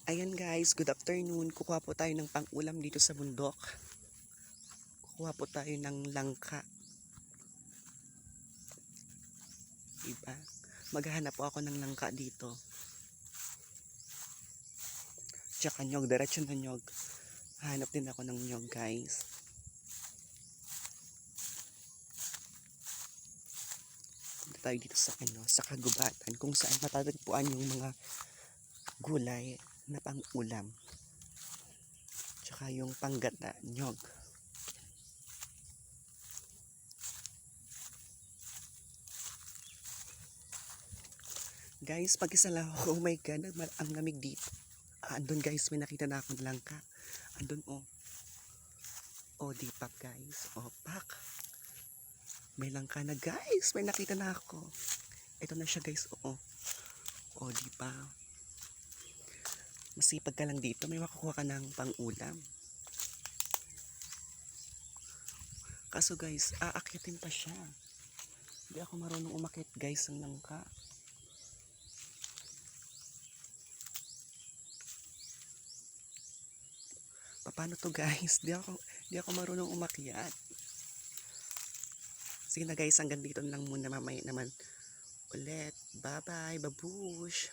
Ayan guys, good afternoon. Kukuha po tayo ng pang-ulam dito sa bundok. Kukuha po tayo ng langka. Diba? Maghahanap po ako ng langka dito. Tsaka nyog, diretso na nyog. Hanap din ako ng nyog guys. Punta tayo dito sa kagubatan kung saan matatagpuan yung mga gulay na pang-ulam. Tsaka yung panggata, nyog. Guys, pag-isa lang ako, oh my god, ang lamig dito. Andun guys, may nakita na akong langka. Andun oh. Oh, dipak guys. Oh, pak. May langka na guys, may nakita na ako. Ito na siya guys, oh. Oh, diba? Masipag ka lang dito, may makukuha ka ng pang-ulam. Kaso guys, aakyatin pa siya. Hindi ako marunong umakyat guys ng langka. Paano to guys? Di ako marunong umakyat. Sige na guys, hanggang dito lang muna, mamaya naman ulit. Bye bye, babush.